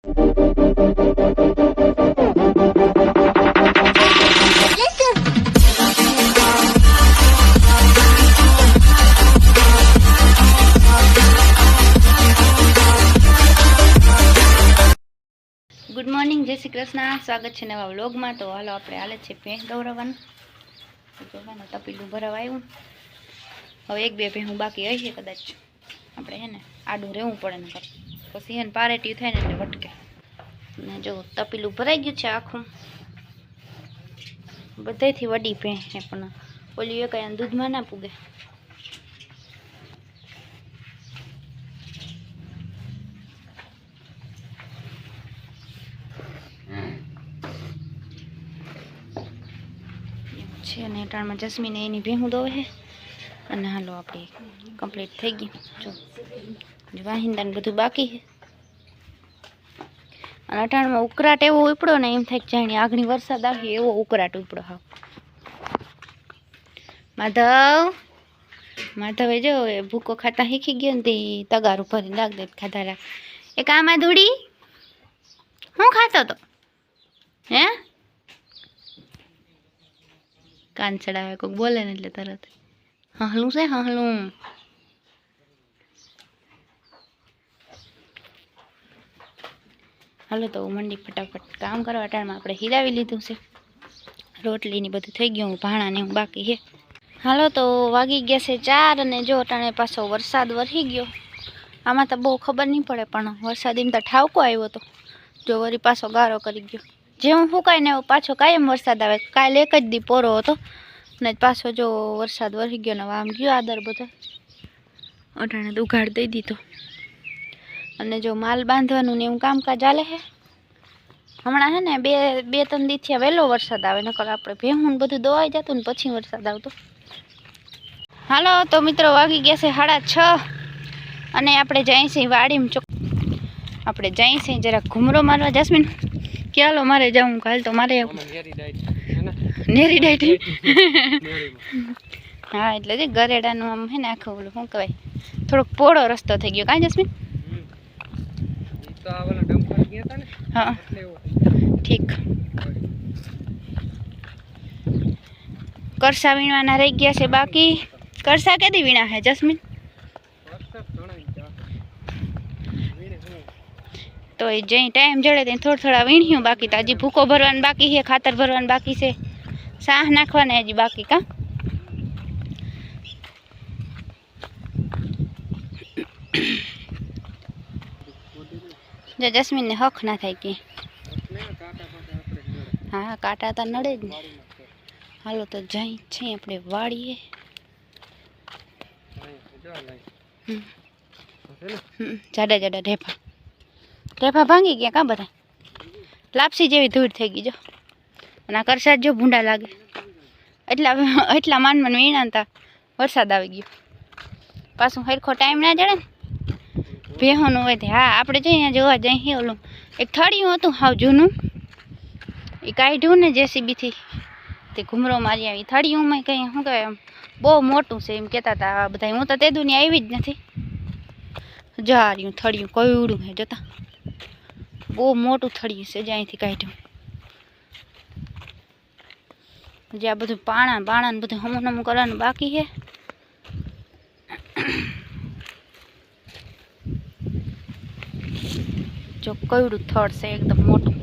Good morning, જય શ્રી કૃષ્ણ. સ્વાગત છે નવા વ્લોગમાં. તો હાલો આપણે હાલે છે ભેંસ દોરાવવાનું. જોવાનું તપેલું ભરાવા આવ્યું. હવે એક બે ભેહું બાકી હશે કદાચ. આપણે હે ને આડું રહેવું પડે ને પછી એને પારેટી થાય ને એટલે વટકે. ને જો તપેલું ભરાઈ ગયું છે આખું. બધાથી વડી ભેંસ છે પણ ઓલી એ કઈ દૂધમાં ના પૂગે. છે અને અટાણમાં જસ્મીને એની ભેહું દોવે છે. અને હાલો આપણી કમ્પ્લીટ થઈ ગયું. જો વાહિંદાને બધું બાકી છે. અને અટાણમાં ઉકળાટ એવો ઉપડો ને એમ થાય કે જાણે આગળ વરસાદ આવે એવો ઉકળાટ ઉપડો. હાવ માધવે જો એ ભૂકો ખાતા શીખી ગયો ને તે તગારું ભરીને રાખ દે ખાધા રાખ. એક આમાં ધૂડી શું ખાતો તો હે કાન ચડાવે કોઈક બોલે ને એટલે તરત હહલું છે હહલું. હાલો તો મંડી ફટાફટ કામ કરવા. ટાણમાં આપણે હિરાવી લીધું છે. રોટલીની બધું થઈ ગયું. ભાણા ને હું બાકી છે. હાલો તો વાગી ગયા છે 4 અને જો અટાણે પાછો વરસાદ વરસી ગયો. આમાં તો બહુ ખબર નહીં પડે પણ વરસાદ એમ તો ઠાવકો આવ્યો હતો. જો વળી પાછો ગારો કરી ગયો. જેવું ફૂંકાય ને પાછો કાયમ વરસાદ આવે. કાલે એક જ દી પોરો હતો ને પાછો જો વરસાદ વરસી ગયો ને આમ ગયો આદર બધા અટાણે તો ઉઘાડ દઈ દીધો. અને જો માલ બાંધવાનું ને એવું કામકાજ ચાલે છે હમણાં. હે ને બે 3 દીથી વહેલો વરસાદ આવે નકર આપણે ભેહું બધું દોવાઈ જતું ને પછી વરસાદ આવતો. હાલો તો મિત્રો વાગી ગયા છે 6:30 અને આપણે જઈએ છીએ વાડીમાં. આપણે જઈએ છીએ જરા ઘૂમરો મારવા. જસ્મીન કે હાલો મારે જાઉં કાલ તો મારે નેરી ડાયટ હા એટલે જ ગરેડાનું આમ હે ને આખું ઓલું શું કહેવાય થોડોક પોળો રસ્તો થઈ ગયો. કાં જસ્મીન? હા ઠીક. કરસા વીણવાના રહી ગયા છે બાકી. કરસા કેદી વીણા હે જસ્મીન? તો એ જઈ ટાઈમ જડે ત્યાં થોડા વીણ્યું. બાકી તો હજી ભૂકો ભરવાનું બાકી છે, ખાતર ભરવાનું બાકી છે, સાહ નાખવાને હજી બાકી. કા જો જસ્મીન ને હક ના થાય કે હા કાંટા તો નડે જ ને. હાલો તો જઈ છે આપણે વાળીએ. જાડા જાડા ઢેફા ભાંગી ગયા. કાં બધા લાપસી જેવી ધૂળ થઈ ગઈ જો. અને આ કરસાદ જો ભૂંડા લાગે. એટલા માનમાં વીણાતા વરસાદ આવી ગયો. પાછું સરખો ટાઈમ ના જડે ને ભેહોનું હોય. હા આપણે જઈએ જોવા જઈએ. ઓલું એક થળિયું હતું હાવ જૂનું એ કાઢ્યું ને જેસીબીથી તે ઘૂમરો મારી આવી. થળિયુંમાં કંઈ શું કહેવાય આમ બહુ મોટું છે એમ કહેતા હતા બધા. હું તો તે દુનિયા આવી જ નથી. જા રહ્યું થળિયું કયું હે જોતા. બહુ મોટું થળિયું છે જ્યાંથી કાઢ્યું. જે આ બધું પાણા ને બધું હમું કરવાનું બાકી છે. જો કયું થડ છે એકદમ મોટું.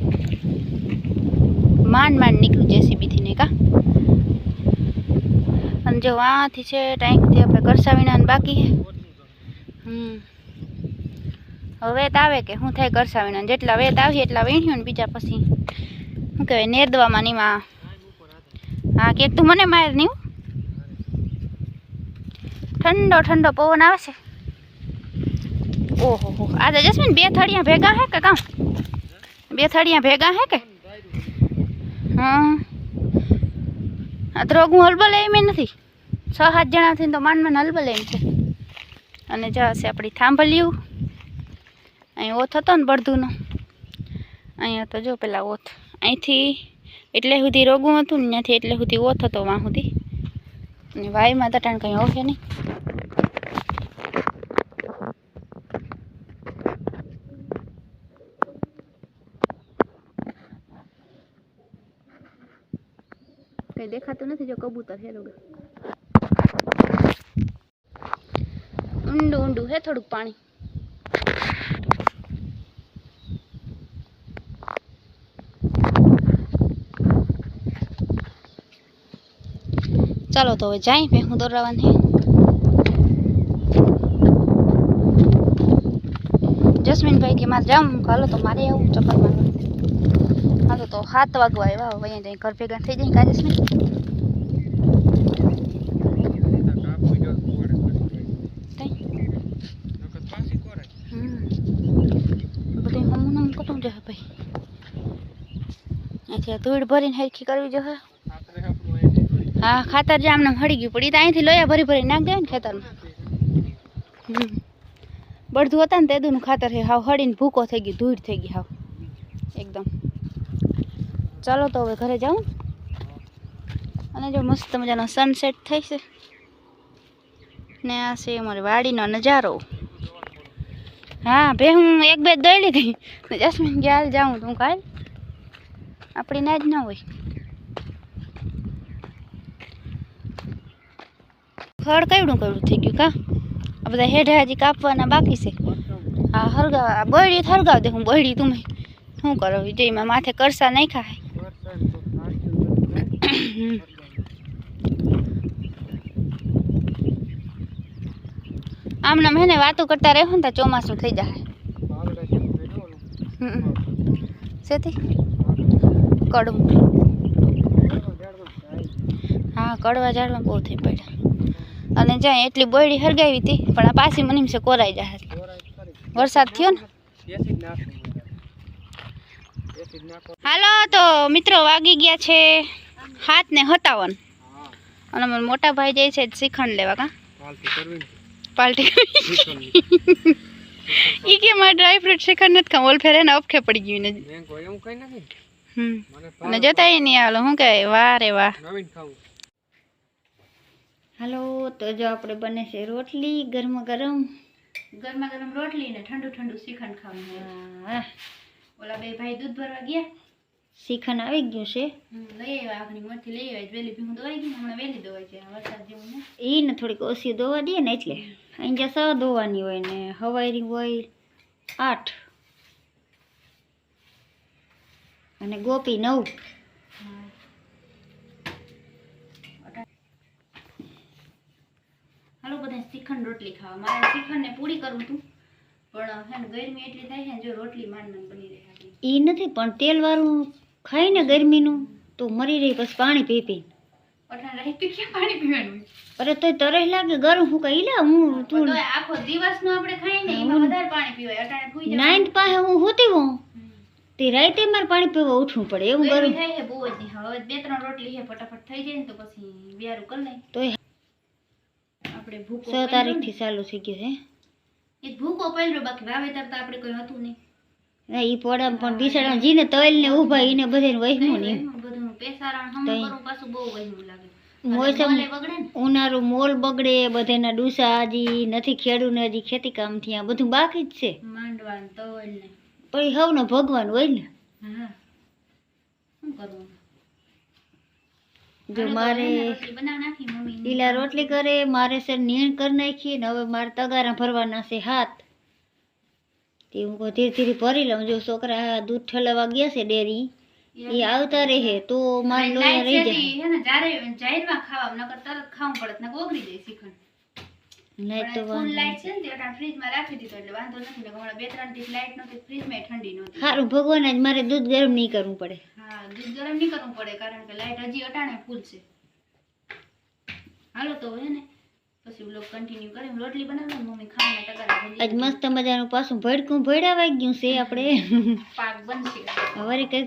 માંડ નીકળ્યું જેસીબીથી ને. કા અને જો આથી છે ટાઈમથી આપણે કરસા વીણાનું બાકી છે. હવે વેત આવે કે શું થાય કરસા વીણા. જેટલા વેત આવીએ એટલા વીણ્યું ને બીજા પછી શું કહેવાય નેરદવામાં નીમાં. હા કે તું મને માર નહીં. ઠંડો પવન આવે છે. ઓહો હો આજે જસ્મીન 2 થળિયા ભેગા હે કે કાં? 2 થળિયા ભેગા હે કે? હા આ તો રોગું હલબલ એમ નથી. 6-7 જણાથી તો માંડ હલબલ એમ છે. અને જશે આપણી થાંભલ્યું. અહીં ઓથ હતો ને બળદુનો. અહીંયા તો જો પેલા ઓથ અહીંથી એટલે સુધી રોગું હતું ને ત્યાંથી એટલે સુધી ઓથ હતો વાં સુધી. અને વાયમાં તટાણ કંઈ હોય નહીં. કઈ દેખાતું નથી જો કબૂતર હે રોગ ઊંડું ઊંડું હે થોડુંક પાણી ચાલો તો હવે જાય ભેહું દોરાવાની જસ્મીનભાઈ કે મારે જાઉં હાલો તો મારે આવું ચક્કર મારવા હાલો તો 7 વાગવા આવ્યા હવે અહીંયા ઘર ભેગા થઈ જાય કા જસ્મીન બધું હમું નામ કટું જશે ભાઈ અચ્છા ધૂળ ભરીને હરખી કરવી જોઈએ હા ખાતર જે આમને હળી ગયું પડી તો અહીંથી લોયા ભરી ભરી નાખ દે ને ખેતરમાં બળધું હતા ને તેદુનું ખાતર છે હાવ હળીને ભૂકો થઈ ગયું ધૂળ થઈ ગઈ હાવ એકદમ ચાલો તો હવે ઘરે જાઉં અને જો મસ્ત મજાનો સનસેટ થઈ છે ને આ છે અમારી વાડીનો નજારો હા બે હું એક બે દઈ લીધી જસ્મીન કે હાલ જાઉં તું કાલ આપણી ના જ ના હોય ખડ કયડું થઈ ગયું કા આ બધા હેઠા હજી કાપવાના બાકી છે હા હરગાવ બળી હરગાવ દે હું બળી તું શું કરો વિજયમાં માથે કરસા નહીં ખાય આમને મેને વાતો કરતા રહ્યો ને તો ચોમાસું થઈ જાય સેથી કડવું હા કડવા ઝાડમાં બહુ થઈ પડ્યા અને જ્યાં એટલી બોયડી હરગાવી હતી પણ આ પાછી મનીમ છે કોરાઈ જાય વરસાદ થયો ને હાલો તો મિત્રો વાગી ગયા છે 7:57 અને મારા મોટા ભાઈ જાય છે શ્રીખંડ લેવા કા પાર્ટી ઈ કે મારા ડ્રાય ફ્રૂટ શ્રીખંડ નથી ખાવ ઓલ ફેરે ને અપખે પડી ગયું ને અને જતા નહીં હાલો શું કહે વાહ રે વાહ હાલો તો જો આપણે બને છે રોટલી ગરમા ગરમ રોટલી ને ઠંડુ ઠંડુ શ્રીખંડ ખાવાનું ઓલા બે ભાઈ દૂધ ભરવા ગયા શ્રીખંડ આવી ગયું છે લઈ આવ્યા આપણી મોટી લઈ આવ્યા વેલી ભીહું દોવાઈ ગઈ હમણાં વેલી દોવાઈ છે વરસાદ જેવું ને એને થોડીક ઓછી દોવા દે ને એટલે અહીં જ્યાં 6 દોવાની હોય ને હવારી હોય 8 અને ગોપી 9 હાલો બધા શ્રીખંડ રોટલી ખાવા મારે શ્રીખંડ ને પૂરી કરવું હતું પણ હે ને ગરમી એટલી થાય છે જો રોટલી માંડ બની રહે ઈ નથી પણ તેલ વાળું ખાય ને ગરમીનું તો મરી રહી બસ પાણી પી પી અઠા રહી તો ક્યાં પાણી પીવાનું અરે તોય તરસ લાગે ગરમ હું કઈ લે હું તું તો આખો દિવસનો આપણે ખાઈ ને એમાં વધારે પાણી પીવાય અટાણે ભૂઈ જાય નાઈન પાસે હું હોતી હું તે રાતે માર પાણી પીવા ઉઠવું પડે એવું ગરમ થાય છે બહુ જ હવે 2-3 રોટલી છે ફટાફટ થઈ જાય ને તો પછી વ્યારું કર લઈ તો આપણે ભૂકો 6 તારીખથી ચાલુ થઈ ગયું છે એક ભૂકો પડ્યો બાકી વાવેતર તો આપણે કોઈ હતું નહીં ના ઈ પોડામ પણ બિસાડા જીને તલ ને ઊભા ઈને બધાને વહેમું ને બધું પેસારણ હમ કરું પાછું બહુ વહેમું લાગે મોસમ ઉનાળો મોલ બગડે બધાના ડુસા હજી નથી ખેડૂને હજી ખેતી કામ થી આ બધું બાકી જ છે માંડવાન તલ ને પણ હવનો ભગવાન હોય ને હા શું કરવું જો મારે લીલા રોટલી કરે મારે સર નીણ કરી નાખી ને હવે મારે તગારા ભરવાના છે 7 તે હું ધીરે ધીરે ભરી લઉં જો છોકરા દૂધ ઠલવા ગયા છે ડેરી એ આવતા રહે તો માર લોયા રહી જાય હે ને જારે જાહેરમાં ખાવા નકર તરત ખાવું પડે ને ઓગળી જાય શ્રીખંડ નહીં તો ફૂલ લાઈટ છે ને તે અટા ફ્રીજમાં રાખી દીધો એટલે વાંધો નથી ને હમણાં 2-3 દિવસ લાઈટ નહોતી ફ્રીજમાં ઠંડી નહોતી સારું ભગવાન આજ મારે દૂધ ગરમ નહીં કરવું પડે હા દૂધ ગરમ નહીં કરવું પડે કારણ કે લાઈટ હજી અટાણે ફૂલ છે હાલો તો હે ને પછી વ્લોગ કન્ટિન્યુ કરીએ રોટલી બનાવવા મમ્મી ખાવાના ટકા આજ મસ્ત મજાનું પાછું ભડકું ભડાવાઈ ગયું છે આપણે પાક બનશે હવે કઈ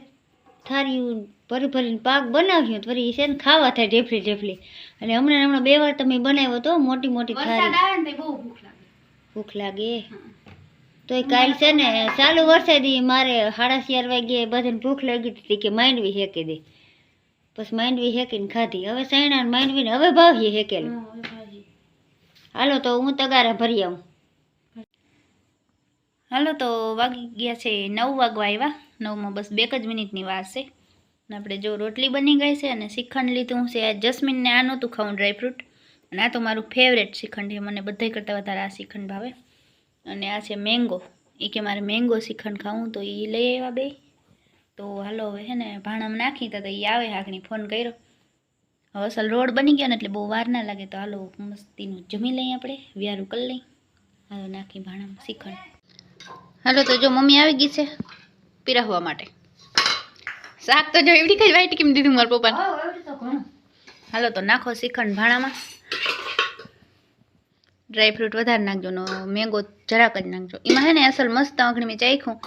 થારીયું ભરી ભરીને પાક બનાવ્યો તો વળી છે ને ખાવા થાય ઢેફલી અને હમણાં 2 વાર તમે બનાવ્યો તો મોટી મોટી થારી વરસાદ આવે ને બહુ ભૂખ લાગે તોય કાલ છે ને ચાલુ વરસાદી મારે 4:30 વાગે બધાને ભૂખ લાગી હતી કે માંડવી હેકી દે પછી માંડવી હેકીને ખાધી હવે સૈણા માંડવીને હવે ભાવીએ હેકેલું હાલો તો હું તગારા ભરી આવું હાલો તો વાગી ગયા છે 9 વાગવા આવ્યા 9માં બસ 2 જ મિનિટની વાર છે ને આપણે જો રોટલી બની ગઈ છે અને શ્રીખંડ લીધું છે. આ જસ્મીનને આ નહોતું ખાવું ડ્રાયફ્રૂટ, અને આ તો મારું ફેવરેટ શ્રીખંડ છે. મને બધાય કરતાં વધારે આ શ્રીખંડ ભાવે. અને આ છે મેંગો. એ કે મારે મેંગો શ્રીખંડ ખાવું, તો એ લઈ આવ્યા બે. તો હાલો હવે હે ને ભાણામાં નાખી તો એ આવે હાકણી ફોન કર્યો. હવે અસલ રોડ બની ગયા ને એટલે બહુ વાર ના લાગે. તો હાલો મસ્તીનું જમી લઈએ આપણે, વ્યારું કરી લઈ. હાલો નાખી ભાણામાં શ્રીખંડ. હાલો તો જો મમ્મી આવી ગઈ છે પીરસવા માટે. શાક તો જો એવડી કઈ વાઈટ કેમ દીધું મારા પપ્પાને. હાલો તો નાખો શ્રીખંડ ભાણામાં. ડ્રાયફ્રૂટ વધારે નાખજો ને મેંગો જરાક જ નાખજો. એમાં હે ને અસલ મસ્ત આંગળી મેં ચાખ્યું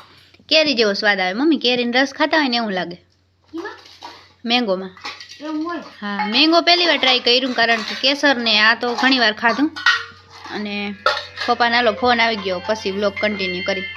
કેરી જેવો સ્વાદ આવે. મમ્મી કેરીનો રસ ખાતા હોય ને એવું લાગે મેંગોમાં. હા, મેંગો પહેલી વાર ટ્રાય કર્યું, કારણ કે કેસર ને આ તો ઘણી વાર ખાધું. અને પપ્પાને હાલો ફોન આવી ગયો, પછી વ્લોગ કન્ટિન્યુ કરી.